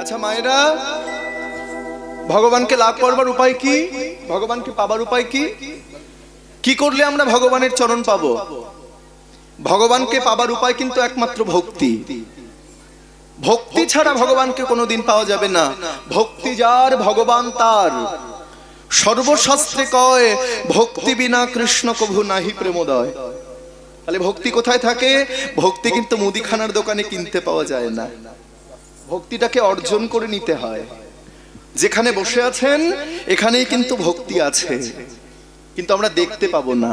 আচ্ছা মায়েরা, ভগবানকে লাভ করবার উপায় কি? ভগবানকে পাবার উপায় কি? কি করলে আমরা ভগবানের চরণ পাবো? ভগবানকে পাবার উপায় কিন্তু একমাত্র ভক্তি। ভক্তি ছাড়া ভগবানকে কোনোদিন পাওয়া যাবে না। ভক্তি যার ভগবান তার। সর্বশাস্ত্রে কয় ভক্তি বিনা কৃষ্ণ কভু নাহি প্রেমোদয়। তাহলে ভক্তি কোথায় থাকে? ভক্তি কিন্তু মুদিখানার দোকানে কিনতে পাওয়া যায় না। ভক্তিটাকে অর্জন করে নিতে হয়। যেখানে বসে আছেন এখানেই কিন্তু ভক্তি আছে, কিন্তু আমরা দেখতে পাবো না।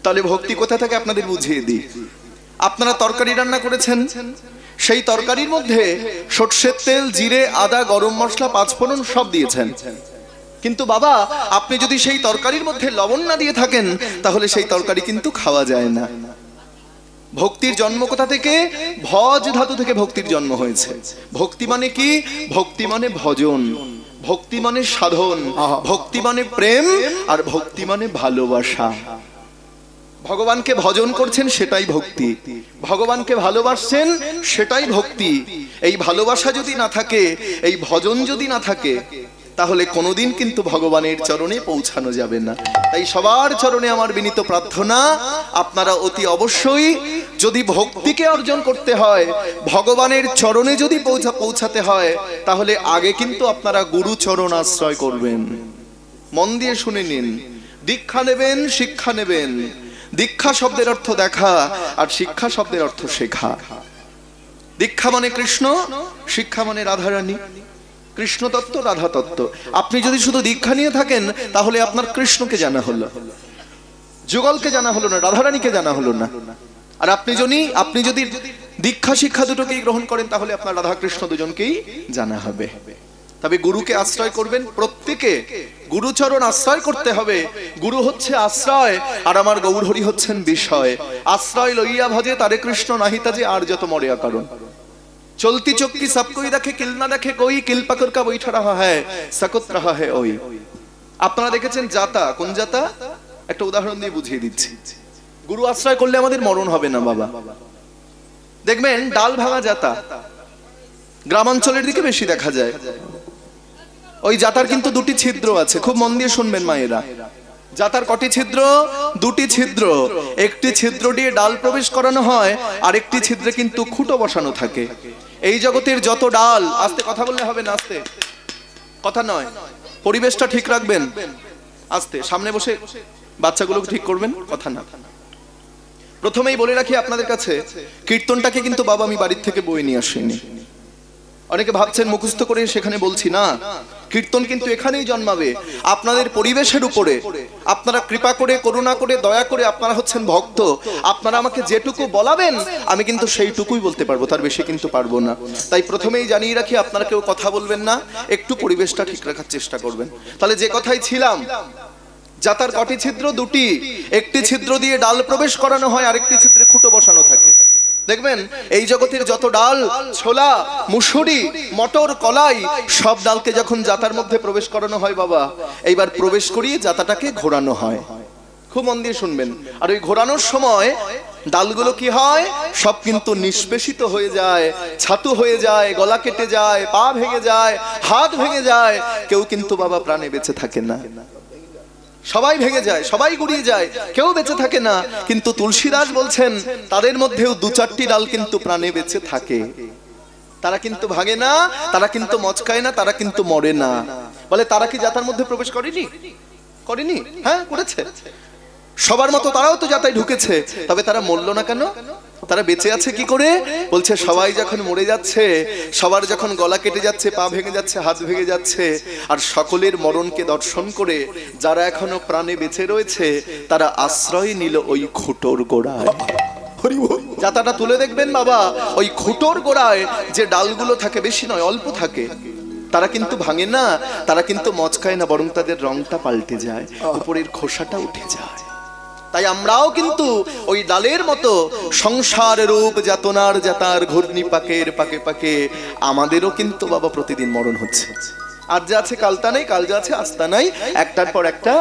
তাহলে ভক্তি কোথায় থাকে আপনাদের বুঝিয়ে দিই। আপনারা তরকারি রান্না করেছেন, সেই তরকারির মধ্যে সরষের তেল, জিরে, আদা, গরম মশলা, পাঁচফোড়ন সব দিয়েছেন, কিন্তু বাবা আপনি যদি সেই তরকারির মধ্যে লবণ না দিয়ে থাকেন তাহলে সেই তরকারি কিন্তু খাওয়া যায় না। ভক্তির জন্ম কোথা থেকে? ভজ ধাতু থেকে ভক্তির জন্ম হয়েছে। ভক্তি মানে কি? ভক্তি মানে ভজন, ভক্তি মানে সাধন, ভক্তি মানে প্রেম, আর ভক্তি মানে ভালোবাসা। ভগবানকে ভজন করছেন সেটাই ভক্তি, ভগবানকে ভালোবাসছেন সেটাই ভক্তি। এই ভালোবাসা যদি না থাকে, এই ভজন যদি না থাকে, তাহলে কোনোদিন কিন্তু ভগবানের চরণে পৌঁছানো যাবে না। তাই সবার চরণে আমার বিনীত প্রার্থনা, আপনারা অতি অবশ্যই যদি ভক্তিকে অর্জন করতে হয়, ভগবানের চরণে যদি পৌঁছাতে হয়, তাহলে আগে কিন্তু আপনারা গুরু চরণ আশ্রয় করবেন। মন দিয়ে শুনে নিন। দীক্ষা নেবেন, শিক্ষা নেবেন। দীক্ষা শব্দের অর্থ দেখা, আর শিক্ষা শব্দের অর্থ শেখা। দীক্ষা মানে কৃষ্ণ, শিক্ষা মানে রাধারানী। কৃষ্ণ তত্ত্ব, রাধা তত্ত্ব। আপনি যদি শুধু দীক্ষা নিয়ে থাকেন তাহলে আপনার কৃষ্ণকে জানা হলো, যুগলকে জানা হলো না, রাধারানীকে জানা হলো না। আর আপনি যদি দীক্ষা শিক্ষা দুটোকেই গ্রহণ করেন তাহলে আপনার রাধা কৃষ্ণ দুজনকেই জানা হবে। তবে গুরুকে আশ্রয় করবেন, প্রত্যেকে গুরুচরণ আশ্রয় করতে হবে। গুরু হচ্ছে আশ্রয়, আর আমার গৌরহরি হচ্ছেন বিষয়। আশ্রয় লইয়া ভজে তারে কৃষ্ণ নাহিতা যে আর যত মরিয়া কারণ। চলতি চক্কি সব কোই দেখে, কিল না দেখে কোই, কিল পাকর কা বৈঠা রাহা হ্যায়, সকত রাহা হ্যায় ওই। আপনারা দেখেছেন জাতা, কোন জাতা? একটা উদাহরণ দিয়ে বুঝিয়ে দিচ্ছি। গুরু আশ্রয় করলে আমাদের মরণ হবে না বাবা। দেখবেন ডাল ভাঙা জাতা গ্রামাঞ্চলের দিকে বেশি দেখা যায়। ওই জাতার কিন্তু দুটি ছিদ্র আছে, খুব মন দিয়ে শুনবেন মায়েরা। জাতার কটি ছিদ্র? দুটি ছিদ্র। একটি ছিদ্র দিয়ে ডাল প্রবেশ করানো হয়, আর একটি ছিদ্রে কিন্তু খুঁটো বসানো থাকে। এই জগতের যত ডাল, আস্তে কথা বললে হবে না, আস্তে কথা নয়, পরিবেশটা ঠিক রাখবেন। আস্তে, সামনে বসে বাচ্চাগুলোকে ঠিক করবেন, কথা না। প্রথমেই বলে রাখি আপনাদের কাছে, কীর্তনটাকে কিন্তু বাবা আমি বাড়ির থেকে বয়ে নিয়ে আসিনি। অনেকে ভাবছেন মুখস্থ করে সেখানে বলছি না, কীর্তন কিন্তু এখানেই জন্মাবে, আপনাদের পরিবেশের উপরে। আপনারা কৃপা করে, করুণা করে, দয়া করে, আপনারা হচ্ছেন ভক্ত, আপনারা আমাকে যেটুকু বলাবেন আমি কিন্তু সেইটুকুই বলতে পারবো, তার বেশি কিন্তু পারবো না। তাই প্রথমেই জানিয়ে রাখি, আপনারা কেউ কথা বলবেন না, একটু পরিবেশটা ঠিক রাখার চেষ্টা করবেন। তাহলে যে কথাই ছিলাম, জাতার কটি ছিদ্র? দুটি। একটি ছিদ্র দিয়ে ডাল প্রবেশ করানো হয়, আরেকটি ছিদ্রে খুঁটো বসানো থাকে। দেখবেন এই জগতের যত ডাল, ছোলা, মুসুরি, মটর, কলাই, সব ডালকে যখন জাতার মধ্যে প্রবেশ করানো হয় বাবা, এইবার প্রবেশ করিয়ে জাতাটাকে ঘোরানো হয়। খুব মন দিয়ে শুনবেন। আর ওই ঘোরানোর সময় ডালগুলো কি হয়? সব কিন্তু নিষ্পেষিত হয়ে যায়, ছাতু হয়ে যায়, গলা কেটে যায়, পা ভেঙে যায়, হাত ভেঙে যায়। কেউ কিন্তু বাবা প্রাণে বেঁচে থাকে না, সবাই ভেঙে যায়, সবাই গুড়িয়ে যায়, কেউ বেঁচে থাকে না। কিন্তু তুলসীদাস বলছেন তাদের মধ্যেও দু চারটি ডাল কিন্তু প্রাণে বেঁচে থাকে। তারা কিন্তু ভাঙে না, তারা কিন্তু মচকায় না, তারা কিন্তু মরে না। বলে তারা কি জাতার মধ্যে প্রবেশ করেনি? করেনি? হ্যাঁ করেছে। সবার মতো তারাও তো জাতায় ঢুকেছে, তবে তারা মরল না কেন? তারা বেঁচে আছে কি করে? বলছে সবাই যখন মরে যাচ্ছে, সবার যখন গলা কেটে যাচ্ছে, পা ভেঙে যাচ্ছে, হাত ভেঙে যাচ্ছে, আর সকলের মরণকে দর্শন করে যারা এখনো প্রাণে বেঁচে রয়েছে তারা আশ্রয় নিল ওই খুঁটোর গোড়ায়। জাতাটা তুলে দেখবেন বাবা, ওই খুঁটোর গোড়ায় যে ডালগুলো থাকে, বেশি নয়, অল্প থাকে, তারা কিন্তু ভাঙে না, তারা কিন্তু মচকায় না, বরং তাদের রংটা পাল্টে যায়, উপরের খোসাটা উঠে যায়। তাই আমরাও কিন্তু ওই ডালের মতো সংসার রূপ যাতনার জাতার ঘূর্ণি পাকের পাকে পাকে আমাদেরও কিন্তু বাবা প্রতিদিন মরণ হচ্ছে। আজ যা আছে কাল তা নেই, কাল যা আছে আজ তা নাই, একটার পর একটা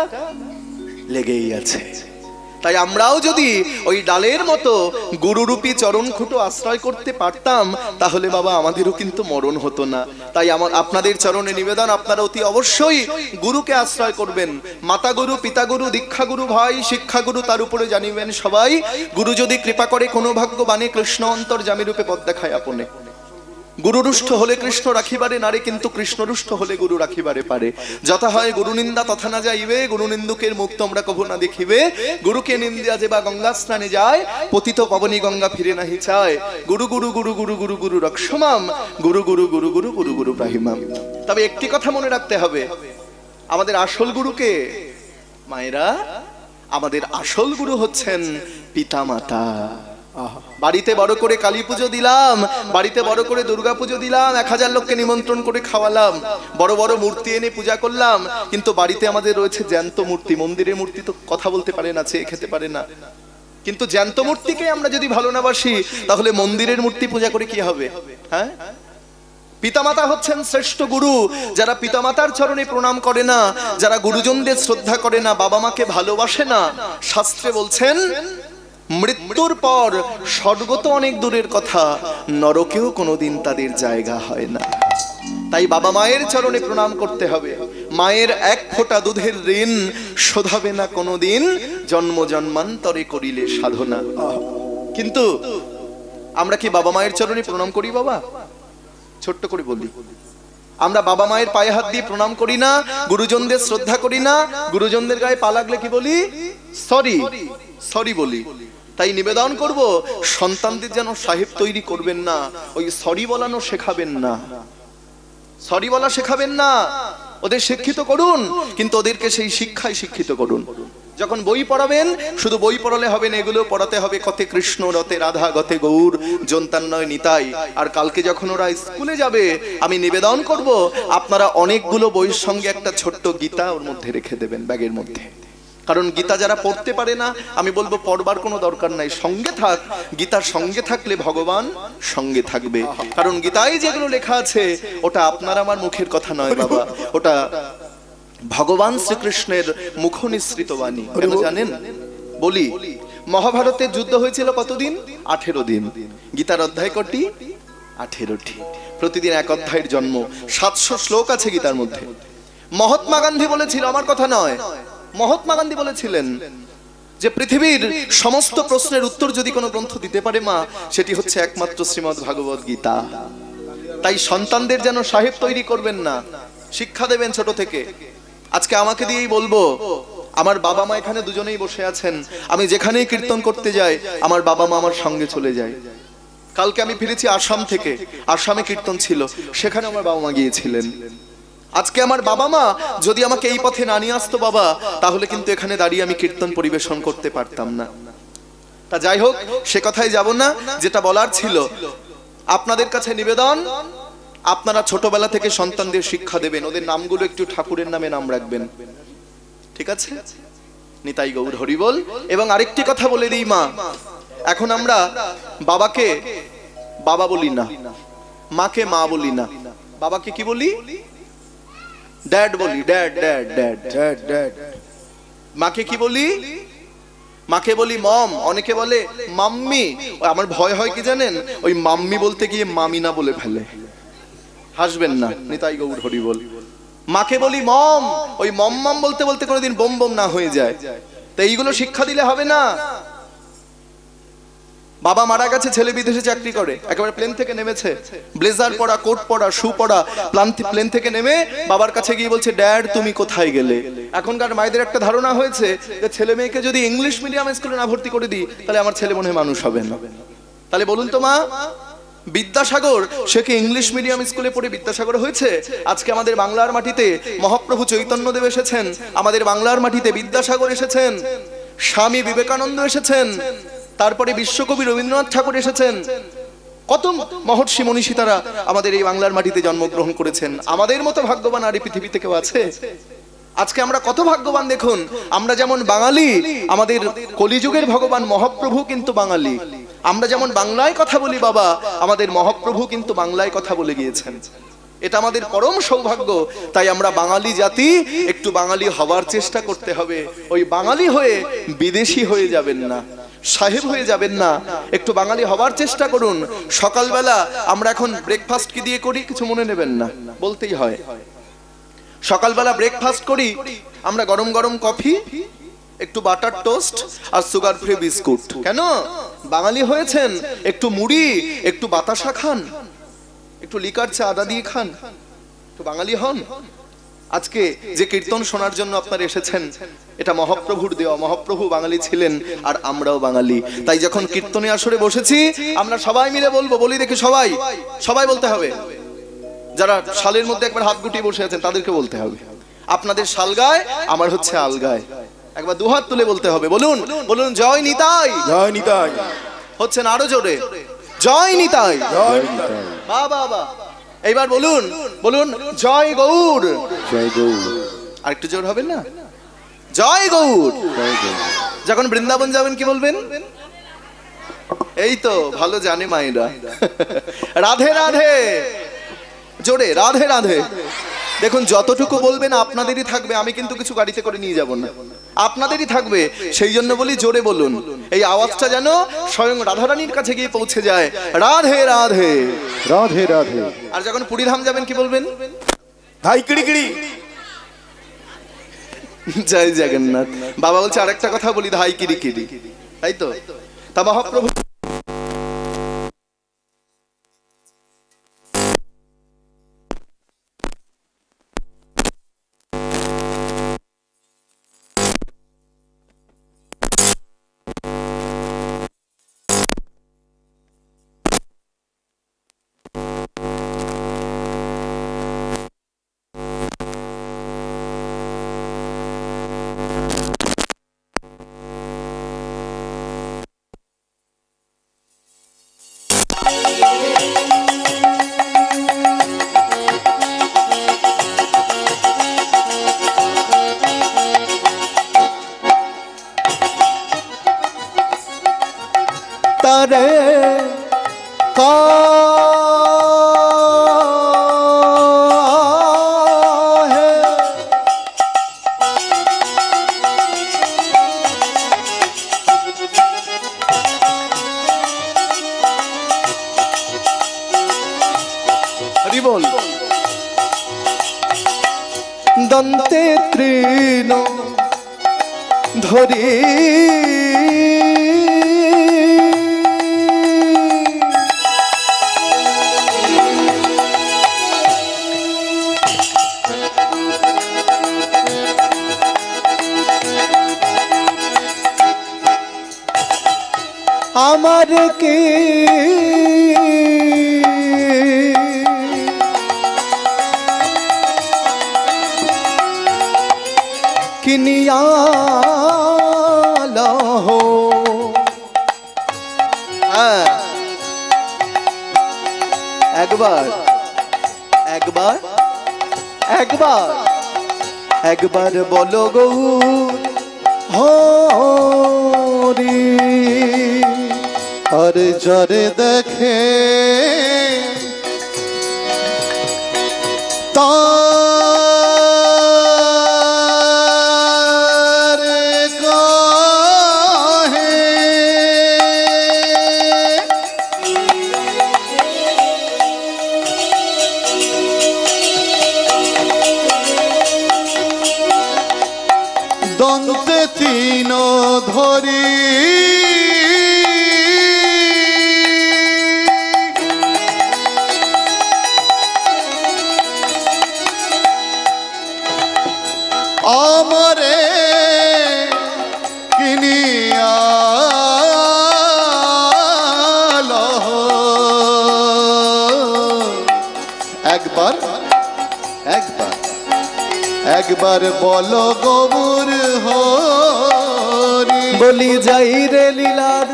লেগেই আছে। তাই আমরাও যদি ওই ডালের মতো গুরুরূপী চরণ খুঁটো আশ্রয় করতে পারতাম, তাহলে বাবা আমাদেরও কিন্তু মরণ হতো না। তাই আমার আপনাদের চরণে নিবেদন, আপনারা অতি অবশ্যই গুরুকে আশ্রয় করবেন। মাতা গুরু, পিতা গুরু, দীক্ষা গুরু, ভাই শিক্ষা গুরু, তার উপরে জানিবেন সবাই। গুরু যদি কৃপা করে কোনো ভাগ্যবানে, কৃষ্ণ অন্তর্যামী রূপে পথ দেখায় আপনে। গুরুরুষ্ট হলে কৃষ্ণ রাখিবারে নারে, কিন্তু কৃষ্ণরুষ্ট হলে গুরু রাখিবারে পারে। যথা হয় গুরু নিন্দা তথা না যাইবে, গুরু নিন্দুকের মুখ তোমরা কভু না দেখিবে। গুরুকে নিন্দিয়া যে বা গঙ্গা স্নানে যায়, পতিত পাবনী গঙ্গা ফিরে নাহি চায়। গুরু গুরু গুরু গুরু গুরু গুরু রক্ষমাম, গুরু গুরু গুরু গুরু গুরু গুরু প্রাহিমাম। তবে একটি কথা মনে রাখতে হবে, আমাদের আসল গুরুকে, মায়েরা, আমাদের আসল গুরু হচ্ছেন পিতা মাতা। বাড়িতে বড় করে কালী পুজো দিলাম, বাড়িতে বড় করে দুর্গা পুজো দিলাম, 1000 লোককে নিমন্ত্রণ করে খাওয়ালাম, বড় বড় মূর্তি এনে পূজা করলাম, কিন্তু বাড়িতে আমাদের রয়েছে জ্যান্ত মূর্তি। মন্দিরের মূর্তি তো কথা বলতে পারে না, চেয়ে খেতে পারে না, কিন্তু জ্যান্ত মূর্তিকে আমরা যদি ভালো না বাসি, তাহলে মন্দিরের মূর্তি পূজা করে কি হবে? হ্যাঁ, পিতামাতা হচ্ছেন শ্রেষ্ঠ গুরু। যারা পিতামাতার চরণে প্রণাম করে না, যারা গুরুজনদের শ্রদ্ধা করে না, বাবা মাকে ভালোবাসে না, শাস্ত্রে বলছেন মৃত্যুর পর স্বর্গ তো অনেক দূরের কথা, নরকেও কোনোদিন তাদের জায়গা হয় না। তাই বাবা মায়ের চরণে প্রণাম করতে হবে। মায়ের এক ফোঁটা দুধের ঋণ শোধাবে না কোনোদিন, জন্ম জন্মান্তরে করিলে সাধনা। কিন্তু আমরা কি বাবা মায়ের চরণে প্রণাম করি? বাবা, ছোট্ট করে বলি, আমরা বাবা মায়ের পায়ে হাত দিয়ে প্রণাম করি না, গুরুজনদের শ্রদ্ধা করি না, গুরুজনদের গায়ে পা লাগলে কি বলি? সরি, সরি বলি। তাই নিবেদন করব, সন্তানদের যেন সাহেব তৈরি করবেন না, ওই সরি বলানো শেখাবেন না, সরি বলা শেখাবেন না। ওদের শিক্ষিত করুন, কিন্তু ওদেরকে সেই শিক্ষায় শিক্ষিত করুন। যখন বই পড়াবেন, শুধু বই পড়ালে হবে না, এগুলো পড়াতে হবে কতে কৃষ্ণ, রতে রাধা, গতে গৌর, জন্তান্নয় নিতাই। আর কালকে যখন ওরা স্কুলে যাবে, আমি নিবেদন করব আপনারা অনেকগুলো বইয়ের সঙ্গে একটা ছোট্ট গীতা ওর মধ্যে রেখে দেবেন, ব্যাগের মধ্যে। কারণ গীতা যারা পড়তে পারে না, আমি বলবো পড়বার কোনো দরকার নাই, সঙ্গে থাক। গীতার সঙ্গে থাকলে ভগবান সঙ্গে থাকবে। কারণ গীতায় যেগুলো লেখা আছে, ওটা আপনার আমার মুখের কথা নয় বাবা, ওটা ভগবান শ্রীকৃষ্ণের মুখ নিঃসৃত বাণী। কেন জানেন? বলি, মহাভারতের যুদ্ধ হয়েছিল কতদিন? 18 দিন। গীতার অধ্যায় কটি? 18টি। প্রতিদিন এক অধ্যায়ের জন্ম। 700 শ্লোক আছে গীতার মধ্যে। মহাত্মা গান্ধী বলেছিল, আমার কথা নয়, মহাত্মা গান্ধী বলেছিলেন যে পৃথিবীর সমস্ত প্রশ্নের উত্তর যদি কোনো গ্রন্থ দিতে পারে মা, সেটি হচ্ছে একমাত্র শ্রীমদ্ ভাগবত গীতা। তাই সন্তানদের যেন সাহেব তৈরি করবেন না, শিক্ষা দেবেন ছোট থেকে। আজকে আমাকে দিয়েই বলবো, আমার বাবা মা এখানে দুজনেই বসে আছেন, আমি যেখানেই কীর্তন করতে যাই, আমার বাবা মা আমার সঙ্গে চলে যায়। কালকে আমি ফিরেছি আসাম থেকে, আসামে কীর্তন ছিল, সেখানে আমার বাবা মা গিয়েছিলেন। আজকে আমার বাবা মা যদি আমাকে এই পথে না নিয়ে আসতো বাবা, তাহলে কিন্তু এখানে দাঁড়িয়ে আমি কীর্তন পরিবেশন করতে পারতাম না। তা যাই হোক, সে কথায় যাব না। যেটা বলার ছিল, আপনাদের কাছে নিবেদন, আপনারা ছোটবেলা থেকে সন্তানদের শিক্ষা দেবেন, ওদের নামগুলো একটু ঠাকুরের নামে নাম রাখবেন, ঠিক আছে? নিতাই গৌর হরি বল। এবং আরেকটি কথা বলে দিই মা, এখন আমরা বাবাকে বাবা বলি না, মাকে মা বলি না, বাবাকে কি বলি? ড্যাড বলি, dad dad dad dad dad. মাকে কি বলি? মাকে বলি মম, অনেকে বলে মাম্মি। আমার ভয় হয় কি জানেন, ওই মাম্মি বলতে গিয়ে মামিনা বলে ফেলে। হাসবেন না, নিতাই গৌর হরি বল। মাকে বলি মম, ওই মম মম বলতে বলতে কোনোদিন বোম বোম না হয়ে যায়। তো এইগুলো শিক্ষা দিলে হবে না। বাবা মারা গেছে, ছেলে বিদেশে চাকরি করে, একেবারে প্লেন থেকে নেমেছে, ব্লেজার পরা, কোট পরা, শু পরা, প্লেন থেকে নেমে বাবার কাছে গিয়ে বলছে, ড্যাড তুমি কোথায় গেলে? এখনকার মায়েদের একটা ধারণা হয়েছে যে ছেলে মেয়েকে যদি ইংলিশ মিডিয়াম স্কুলে না ভর্তি করে দিই, তাহলে আমার ছেলে মনে হয় মানুষ হবে না। তাহলে বলুন তো মা, বিদ্যাসাগর সে কি ইংলিশ মিডিয়াম স্কুলে পড়ে বিদ্যাসাগর হয়েছে? আজকে আমাদের বাংলার মাটিতে মহাপ্রভু চৈতন্যদেব এসেছেন, আমাদের বাংলার মাটিতে বিদ্যাসাগর এসেছেন, স্বামী বিবেকানন্দ এসেছেন, তারপরে বিশ্বকবি রবীন্দ্রনাথ ঠাকুর এসেছেন, কত মহর্ষি মনীষী তারা আমাদের এই বাংলার মাটিতে জন্মগ্রহণ করেছেন। আমাদের মতো ভাগ্যবান আর এই পৃথিবীতে কেউ আছে? আজকে আমরা কত ভাগ্যবান দেখুন। আমরা যেমন বাঙালি, আমাদের কলিযুগের ভগবান মহাপ্রভু কিন্তু বাঙালি। আমরা যেমন বাংলায় কথা বলি বাবা, আমাদের মহাপ্রভু কিন্তু বাংলায় কথা বলে গিয়েছেন। এটা আমাদের পরম সৌভাগ্য। তাই আমরা বাঙালি জাতি একটু বাঙালি হবার চেষ্টা করতে হবে। ওই বাঙালি হয়ে বিদেশি হয়ে যাবেন না, সাহেব হয়ে যাবেন না, একটু বাঙালি হবার চেষ্টা করুন। সকালবেলা আমরা এখন ব্রেকফাস্ট কি দিয়ে করি কিছু মনে নেবেন না, বলতেই হয়। সকালবেলা ব্রেকফাস্ট করি আমরা গরম গরম কফি, একটু বাটার টোস্ট আর সুগার ফ্রি বিস্কুট। কেন? বাঙালি হয়েছেন, একটু মুড়ি, একটু বাতাসা খান, একটু লিকার চা আদা দিয়ে খান, একটু বাঙালি হন। আজকে যে কীর্তন শোনার জন্য আপনারা এসেছেন, এটা মহাপ্রভুর দেওয়া। মহাপ্রভু বাঙালি ছিলেন আর আমরাও বাঙালি। তাই যখন কীর্তনে আসরে বসেছি আমরা সবাই মিলে বলবো, বলি দেখি সবাই, সবাই বলতে হবে। যারা শালের মধ্যে একবার হাত গুটিয়ে বসে আছেন তাদেরকে বলতে হবে, আপনাদের শাল গায়, আমার হচ্ছে আল গায়। একবার দুহাত তুলে বলতে হবে, বলুন বলুন জয় নিতাই, জয় নিতাই। হচ্ছে না আরো জোরে, জয় নিতাই, জয় নিতাই। বাহ বাহ বাহ। এইবার বলুন বলুন জয় গৌর, জয় গৌর। আর একটু জোর হবে না? জয় গৌর। জয় গৌর। যখন বৃন্দাবন যাবেন কি বলবেন? এই তো ভালো জানে মায়েরা, রাধে রাধে, জোরে রাধে রাধে। দেখুন যতটুকু বলবেন আপনাদেরই থাকবে, আমি কিন্তু কিছু গাড়িতে করে নিয়ে যাব না, আপনাদেরই থাকবে। সেই জন্য বলি জোরে বলুন, এই আওয়াজটা যেন স্বয়ং রাধারানীর কাছে গিয়ে পৌঁছে যায়। রাধে রাধে, রাধে রাধে। আর যখন পুরীধাম যাবেন কি বলবেন? ধাই কিড়ি কিড়ি। জয় জগন্নাথ। বাবা বলছে আরেকটা কথা বলি, ধাই কিরি কিরি, তাই তো? তা মহাপ্রভু তারে কাহে হরি বল। দন্তে তৃণ ধরি আমার কি কিনিয়া লহো। একবার একবার একবার একবার বলো গৌর হরি। আর যারে দেখে তার কাহে দন্তে তিন ধরি আমরে কিনিয়া লহো। একবার একবার একবার বলো গৌর হরি। বলি যাই রে লীলার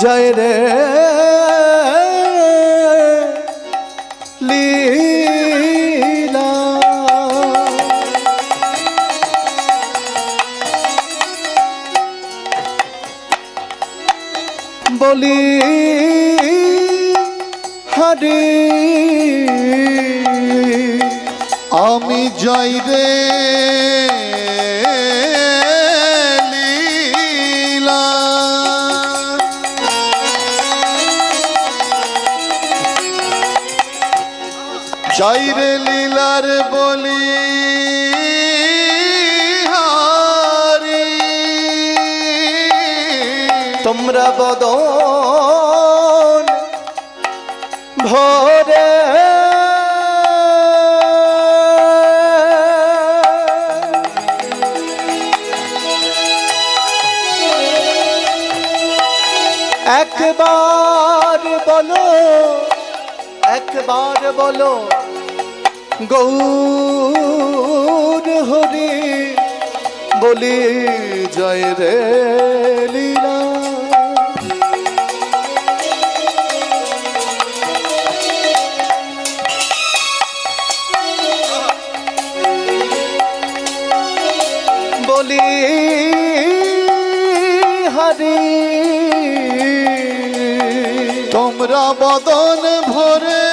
জয় রে লীলা। বলি হরি আমি যাই রে লীলা যাই রে লীলার বলি হরি তোমরা বদন ভরে একবার বলো গৌর হরি বলি জয় রে লীলা বলি হরি তোমরা বদন ভরে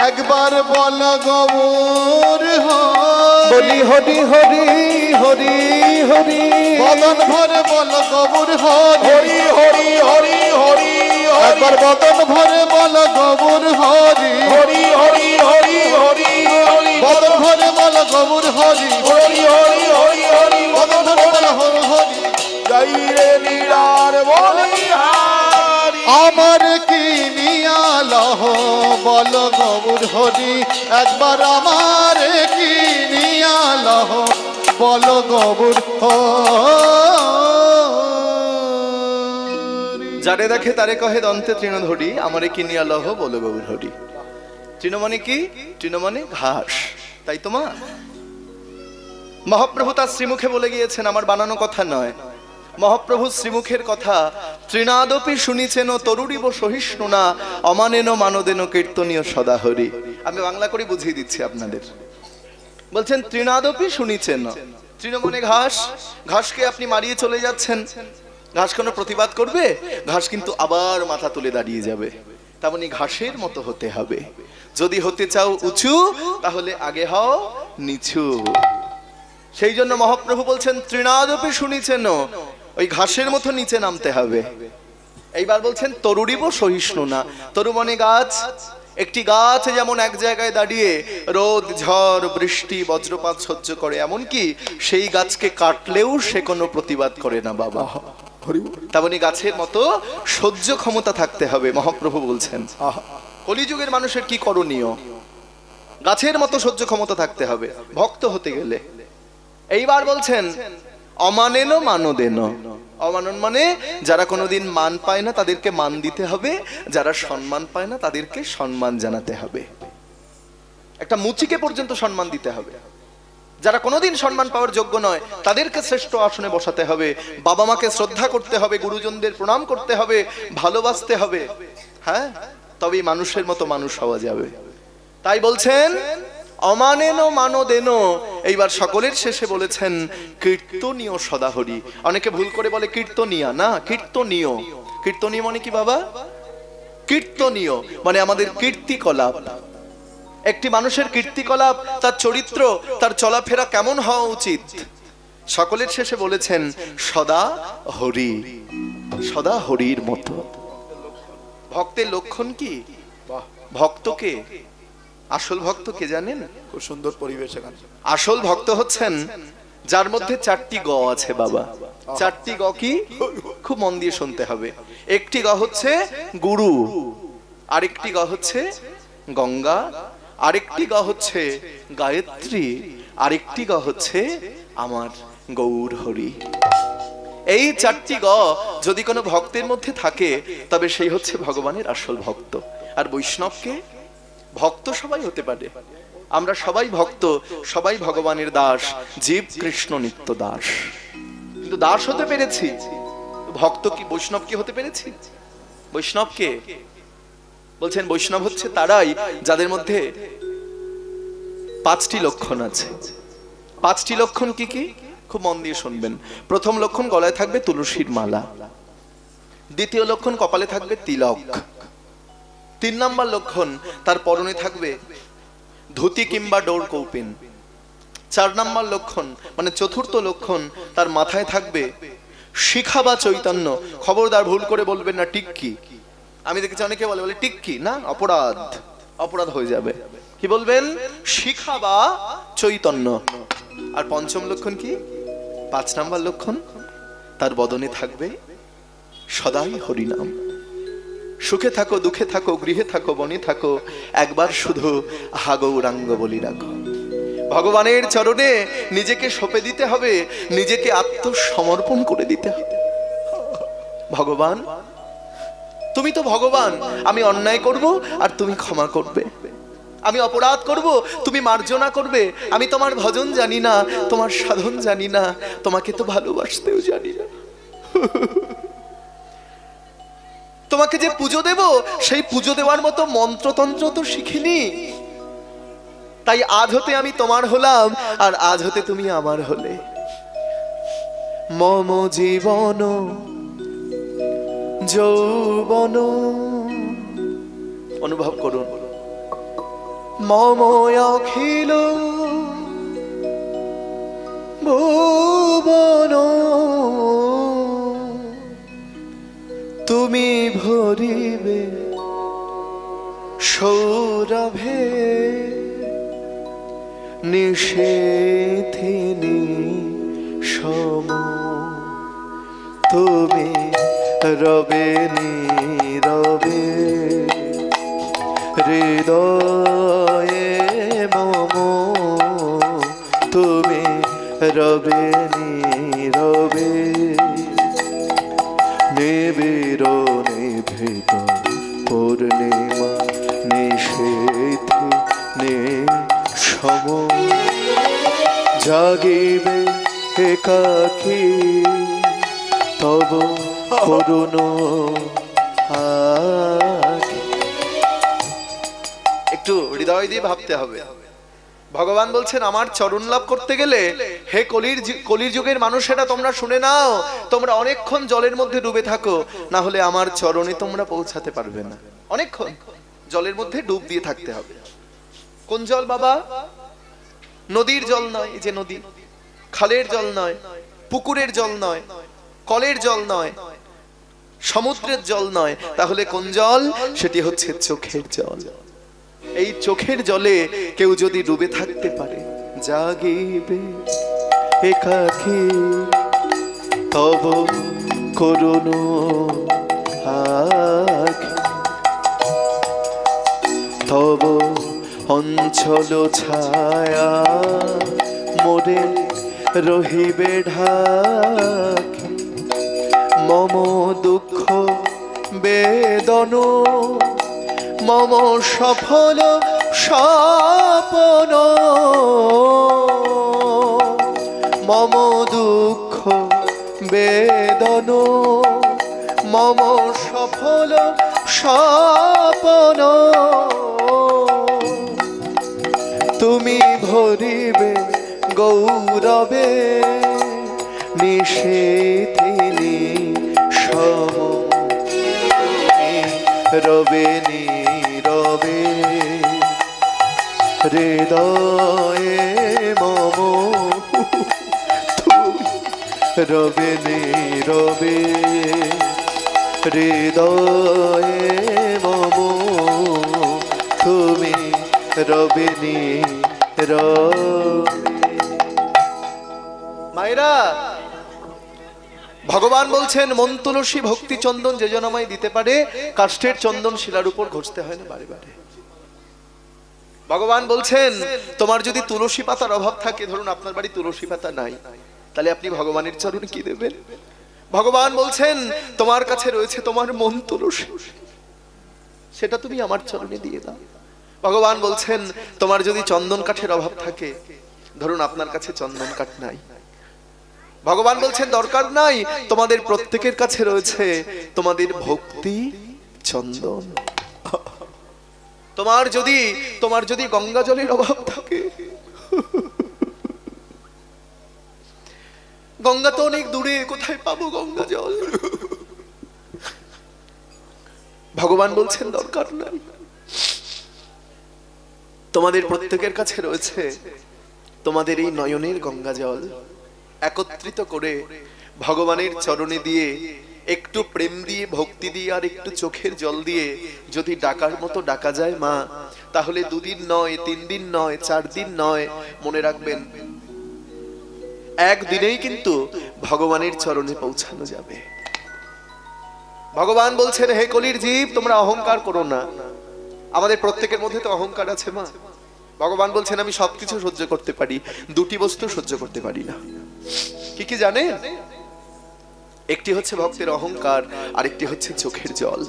একবার বল গৌর বলি হরি হরি হরি হরি বদন ভরে বল গৌর হরি হরি হরি হরি একবার বদন ভরে বল গৌর হরি হরি হরি হরি হরি হরি বদন ভরে বল গৌর হরি হরি হরি হরি হরি বদন ভরে বল হরি হরি জয় রে লীলার বলি হরি আমার কি নিয়ালহ বল গৌর হরি একবার আমার কি নিয়ালহ বল গৌর হরি যারে দেখে তারে কহে দন্তে তৃণধরি আমারে কিনিয়া লহ বলো গৌর হরি। তৃণ মানে কি? তৃণ মানে ঘাস, তাই তো মা? মহাপ্রভু তার শ্রীমুখে বলে গিয়েছেন, আমার বানানো কথা নয়। মহাপ্রভু শ্রীমুখের কথা, তৃণাদপি শুনিছেন তরুরিব সহিষ্ণু না অমানেন মানদেন কীর্তনীয় সদাহরি। আমি বাংলা করে বুঝিয়ে দিচ্ছি আপনাদের। বলছেন তৃণাদপি শুনিছেন, তৃণ মানে ঘাস, ঘাসকে আপনি মারিয়ে চলে যাচ্ছেন, ঘাস কোনো প্রতিবাদ করবে? ঘাস কিন্তু আবার মাথা তুলে দাঁড়িয়ে যাবে। তেমনি ঘাসের মতো হতে হবে। যদি হতে চাও উঁচু, তাহলে আগে হও নিচু। সেই জন্য মহাপ্রভু বলছেন তৃণাদপি শুনিছেন, ওই ঘাসের মতো নিচে নামতে হবে। এইবার বলছেন তরুরিব সহিষ্ণু না। তরু মানে গাছ। একটি গাছ যেমন এক জায়গায় দাঁড়িয়ে রোদ ঝড় বৃষ্টি বজ্রপাত সহ্য করে, এমনকি সেই গাছকে কাটলেও সে কোনো প্রতিবাদ করে না বাবা। তেমনি গাছের মতো সহ্য ক্ষমতা থাকতে হবে। মহাপ্রভু বলছেন কলিযুগের মানুষের কি করণীয়? গাছের মতো সহ্য ক্ষমতা থাকতে হবে ভক্ত হতে গেলে। এইবার বলছেন অমানেন মানদেন। অমানন মানে যারা কোনোদিন মান পায় না তাদেরকে মান দিতে হবে, যারা সম্মান পায় না তাদেরকে সম্মান জানাতে হবে। একটা মুচিকে পর্যন্ত সম্মান দিতে হবে। যারা কোনোদিন সম্মান পাওয়ার যোগ্য নয় তাদেরকে শ্রেষ্ঠ আসনে বসাতে হবে। বাবা মাকে শ্রদ্ধা করতে হবে, গুরুজনদের প্রণাম করতে হবে, ভালোবাসতে হবে। হ্যাঁ, তবেই মানুষের মতো মানুষ হওয়া যাবে। তাই বলছেন অমানেন মানদেন। এইবার সকলের শেষে বলেছেন কীর্তনীয় সদাহরি। অনেকে ভুল করে বলে কীর্তনিয়া, না, কীর্তনীয়। কীর্তনীয় মানে কি বাবা? কীর্তনীয় মানে আমাদের কীর্তিকলাপ। একটি মানুষের কীর্তিকলাপ, তার চরিত্র, তার চলাফেরা কেমন হওয়া উচিত? সকলের শেষে বলেছেন সদা হরি, সদা হরির মতো। ভক্তের লক্ষণ কি? ভক্তকে, আসল ভক্ত কে জানেন? খুব সুন্দর পরিবেশ এখানে। আসল ভক্ত হচ্ছেন যার মধ্যে 4টি গ আছে বাবা। 4টি গ কি? খুব মন দিয়ে শুনতে হবে। একটি গ হচ্ছে গুরু, আরেকটি গ হচ্ছে গঙ্গা, আরেকটি গ হচ্ছে গায়ত্রী, আরেকটি গ হচ্ছে আমার গৌর হরি। এই 4টি গ যদি কোনো ভক্তের মধ্যে থাকে তবে সেই হচ্ছে ভগবানের আসল ভক্ত। আর বৈষ্ণবকে ভক্ত সবাই হতে পারে, আমরা সবাই ভক্ত, সবাই ভগবানের দাস, জীব কৃষ্ণ নিত্য দাস। কিন্তু দাস হতে পেরেছি, ভক্ত কি বৈষ্ণব কি হতে পেরেছি? বৈষ্ণব কে? বলছেন বৈষ্ণব হচ্ছে তারাই যাদের মধ্যে 5টি লক্ষণ আছে। 5টি লক্ষণ কি কি? খুব মন দিয়ে শুনবেন। প্রথম লক্ষণ, গলায় থাকবে তুলসীর মালা। দ্বিতীয় লক্ষণ, কপালে থাকবে তিলক। 3 নম্বর লক্ষণ, তার পরনে থাকবে ধুতি কিংবা ডোর কৌপিন। 4 নম্বর লক্ষণ মানে চতুর্থ লক্ষণ, তার মাথায় থাকবে শিখা বা চৈতন্য। খবরদার ভুল করে বলবেন না টিক্কি। আমি দেখেছি অনেকে বলে টিক্কি, না, অপরাধ, অপরাধ হয়ে যাবে। কি বলবেন? শিখা বা চৈতন্য। আর পঞ্চম লক্ষণ কি? 5 নম্বর লক্ষণ, তার বদনে থাকবে সদাই হরিনাম। সুখে থাকো, দুঃখে থাকো, গৃহে থাকো, বনে থাকো, একবার শুধু হা গৌরাঙ্গ বলি রাখো। ভগবানের চরণে নিজেকে সঁপে দিতে হবে, নিজেকে আত্মসমর্পণ করে দিতে হবে। ভগবান, তুমি তো ভগবান। আমি অন্যায় করব আর তুমি ক্ষমা করবে, আমি অপরাধ করব, তুমি মার্জনা করবে। আমি তোমার ভজন জানি না, তোমার সাধন জানি না, তোমাকে তো ভালোবাসতেও জানি না। তোমাকে যে পুজো দেব, সেই পুজো দেওয়ার মতো মন্ত্রতন্ত্র তো শিখিনি। তাই আজ হতে আমি তোমার হলাম, আর আজ হতে তুমি আমার হলে। মম জীবন যৌবন, অনুভব করুন, মম অখিল ভুবন, তুমি ভরিবে সৌরভে নিষেধিনী সম, তুমি রবে নীরবে হৃদয়ে মম, তুমি রবে নীরবে নিবিড় নিভৃত পূর্ণিমা নিষেধিনী সম, জাগিবে একাকী তব করুণ আঁখি। একটু হৃদয় দিয়ে ভাবতে হবে। ভগবান বলছেন আমার চরণ লাভ করতে গেলে, হে কলির যুগের মানুষেরা, তোমরা শুনে নাও, তোমরা অনেকক্ষণ জলের মধ্যে ডুবে থাকো, না হলে আমার চরণে তোমরা পৌঁছাতে পারবে না। অনেকক্ষণ জলের মধ্যে ডুব দিয়ে থাকতে হবে। কোন জল বাবা? নদীর জল নয়, এই যে নদী, খালের জল নয়, পুকুরের জল নয়, কলের জল নয়, সমুদ্রের জল নয়, তাহলে কোন জল? সেটি হচ্ছে চোখের জল। এই চোখের জলে কেউ যদি ডুবে থাকতে পারে, জাগিবে একাকী তব করুণ আঁখি, তব অঞ্চল ছায়া মোরে রহিবে ঢাকি, মম দুঃখ বেদন মম সফল স্বপন, মম দুঃখ বেদন মম সফল স্বপন, তুমি ভরিবে গৌরবে নিষেধিনী সম, রবে নীরবে হৃদয়ে মম, রবে নীরবে হৃদয়ে মম, তুমি রবে নীরবে। মায়েরা, ভগবান বলছেন মন তুলসী ভক্তি চন্দন যে জন আমায় দিতে পারে, কাষ্ঠের চন্দন শিলার উপর ঘষতে হয় না বারে বারে। ভগবান বলছেন তোমার যদি তুলসী পাতার অভাব থাকে, ধরুন আপনার বাড়ি তুলসী পাতা নাই, তাহলে আপনি ভগবানের চরণে কি দেবেন? ভগবান বলছেন তোমার কাছে রয়েছে তোমার মন তুলসী, সেটা তুমি আমার চরণে দিয়ে দাও। ভগবান বলছেন তোমার যদি চন্দন কাঠের অভাব থাকে, ধরুন আপনার কাছে চন্দন কাঠ নাই, ভগবান বলছেন দরকার নাই, তোমাদের প্রত্যেকের কাছে রয়েছে তোমাদের ভক্তি চন্দন। তোমার যদি গঙ্গা জলের অভাব থাকে, গঙ্গা তো অনেক দূরে, কোথায় পাবো গঙ্গা জল? ভগবান বলছেন দরকার নাই, তোমাদের প্রত্যেকের কাছে রয়েছে তোমাদের এই নয়নের গঙ্গা জল। একত্রিত করে ভগবানের চরণে দিয়ে, একটু প্রেম দিয়ে, ভক্তি দিয়ে, আর একটু চোখের জল দিয়ে যদি ডাকার মতো ডাকা যায় মা, তাহলে 2 দিন নয়, 3 দিন নয়, 4 দিন নয়, মনে রাখবেন একদিনেই কিন্তু ভগবানের চরণে পৌঁছানো যাবে। ভগবান বলছেন, হে কলির জীব, তোমরা অহংকার করো না। আমাদের প্রত্যেকের মধ্যে তো অহংকার আছে মা। ভগবান বলছেন, আমি সবকিছু সহ্য করতে পারি, 2টি বস্তু সহ্য করতে পারি না। কি কি জানেন? একটি হচ্ছে ভক্তের অহংকার, আর একটি হচ্ছে চোখের জল।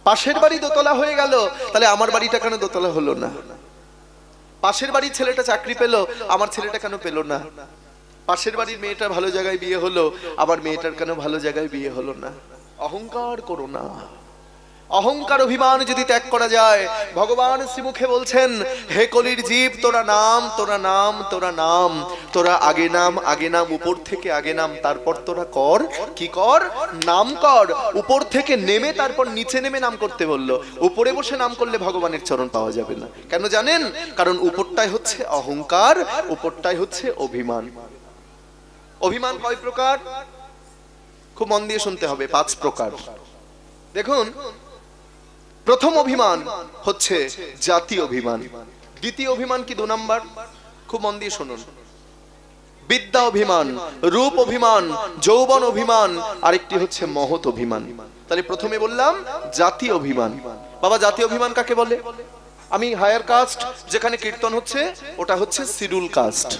পাশের বাড়ি দোতলা হয়ে গেল, তাহলে আমার বাড়িটা কেন দোতলা হলো না? পাশের বাড়ির ছেলেটা চাকরি পেল, আমার ছেলেটা কেন পেল না? পাশের বাড়ির মেয়েটা ভালো জায়গায় বিয়ে হলো, আমার মেয়েটার কেন ভালো জায়গায় বিয়ে হলো না? অহংকার করো না। অহংকার অভিমান যদি ত্যাগ করা যায়, ভগবান শ্রীমুখে বলছেন, হে কলির জীব, তোরা নাম, তোরা নাম, তোরা নাম, তোরা আগে নাম, আগে নাম, উপর থেকে আগে নাম, তারপর তোরা কর। কি কর? নাম কর। উপর থেকে নেমে তারপর নিচে নেমে নাম করতে বললো। উপরে বসে নাম করলে ভগবানের চরণ পাওয়া যাবে না। কেন জানেন? কারণ উপরটাই হচ্ছে অহংকার, উপরটাই হচ্ছে অভিমান। অভিমান কয় প্রকার? খুব মন দিয়ে শুনতে হবে, 5 প্রকার। দেখুন, প্রথম অভিমান হচ্ছে জাতি অভিমান। দ্বিতীয় অভিমান কি 2 নাম্বার? খুব মন দিয়ে শুনুন। বিদ্যা অভিমান, রূপ অভিমান, যৌবন অভিমান, আরেকটি হচ্ছে মহৎ অভিমান। তাহলে প্রথমে বললাম জাতি অভিমান। বাবা, জাতি অভিমান কাকে বলে? আমি হায়ার কাস্ট, যেখানে কীর্তন হচ্ছে ওটা হচ্ছে শিডিউল কাস্ট,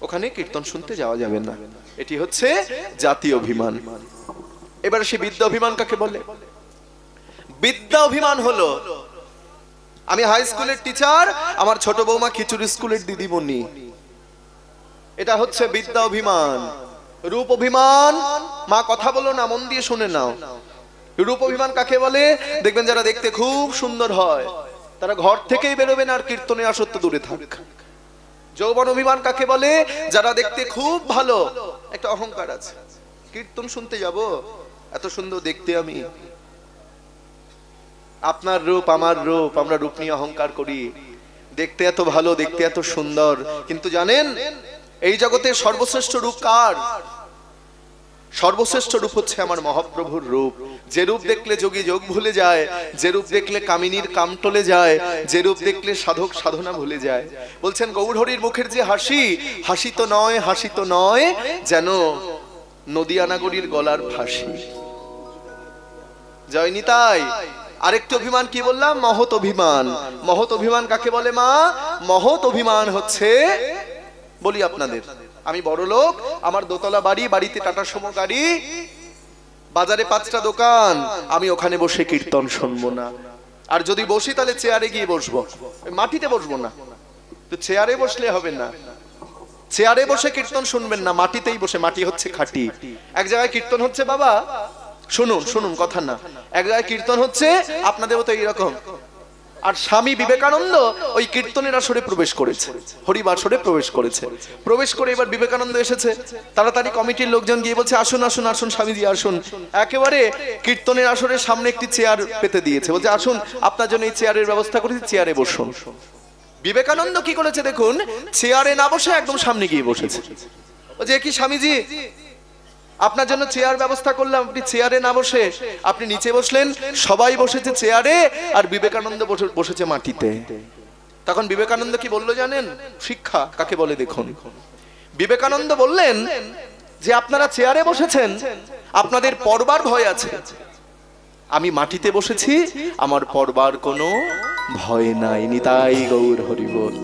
ওখানে কীর্তন শুনতে যাওয়া যাবে না। এটি হচ্ছে জাতি অভিমান। এবার সে বিদ্যা অভিমান কাকে বলে? বিদ্যা অভিমান হলো, আমি হাই স্কুলের টিচার, আমার ছোট বৌমা খিচুড়ি স্কুলের দিদিমণি, এটা হচ্ছে বিদ্যা অভিমান। রূপ অভিমান, মা কথা বলো না, মন দিয়ে শুনে নাও। রূপ অভিমান কাকে বলে? দেখবেন যারা দেখতে খুব সুন্দর হয় তারা ঘর থেকেই বেরোবে না, আর কীর্তনে আসক্ত দূরে থাক। যৌবন অভিমান কাকে বলে? যারা দেখতে খুব ভালো, একটা অহংকার আছে, কীর্তন শুনতে যাব, এত সুন্দর দেখতে আমি, আপনার রূপ আমার রূপ, আমরা রূপ নিয়ে অহংকার করি, দেখতে এত ভালো, দেখতে এত সুন্দর। কিন্তু জানেন এই জগতে সর্বশ্রেষ্ঠ রূপ কার? সর্বশ্রেষ্ঠ রূপ হচ্ছে আমার মহাপ্রভুর রূপ। যে রূপ দেখলে যোগী যোগ ভুলে যায়, যে রূপ দেখলে কামিনীর কাম টলে যায়, যে রূপ দেখলে সাধক সাধনা ভুলে যায়। বলছেন গৌরহরির মুখের যে হাসি, হাসি তো নয়, হাসি তো নয়, যেন নদিয়া নাগরীর গলার ফাঁসি। জয় নিতাই। আরেকটি অভিমান কি বললাম? মহৎ অভিমান। মহৎ অভিমান কাকে বলে মা? মহৎ অভিমান হচ্ছে, বলি আপনাদের, আমি বড় লোক, আমার দোতলা বাড়ি, বাড়িতে টাটা সুমো গাড়ি, বাজারে 5টা দোকান, আমি ওখানে বসে কীর্তন শুনবো না। আর যদি বসি তাহলে চেয়ারে গিয়ে বসবো, মাটিতে বসবো না। তো চেয়ারে বসলে হবে না, চেয়ারে বসে কীর্তন শুনবেন না, মাটিতেই বসে। মাটি হচ্ছে খাঁটি। এক জায়গায় কীর্তন হচ্ছে বাবা, শুনুন শুনুন কথা না, এক জায়গায় কীর্তন হচ্ছে আপনাদের মতো এইরকম, আর স্বামী বিবেকানন্দ ওই কীর্তনের আসরে প্রবেশ করেছে, হরিবাসরে প্রবেশ করেছে। প্রবেশ করে এবার বিবেকানন্দ এসেছে, তাড়াতাড়ি কমিটির লোকজন গিয়ে বলছে আসুন আসুন আসুন স্বামীজি আসুন। একেবারে কীর্তনের আসরের সামনে একটি চেয়ার পেতে দিয়েছে, বলছে আসুন আপনার জন্য এই চেয়ারের ব্যবস্থা করেছি, চেয়ারে বসুন। বিবেকানন্দ কি করেছে দেখুন, চেয়ারে না বসে একদম সামনে গিয়ে বসেছে। বলছে কি স্বামীজি, আপনার জন্য চেয়ার ব্যবস্থা করলাম, আপনি চেয়ারে না বসে আপনি নিচে বসলেন, সবাই বসেছে চেয়ারে আর বিবেকানন্দ বসেছে মাটিতে। তখন বিবেকানন্দ কি বললো জানেন? শিক্ষা কাকে বলে দেখুন। বিবেকানন্দ বললেন যে আপনারা চেয়ারে বসেছেন, আপনাদের পড়বার ভয় আছে, আমি মাটিতে বসেছি, আমার পড়বার কোনো ভয় নাই। নিতাই গৌর হরি বল।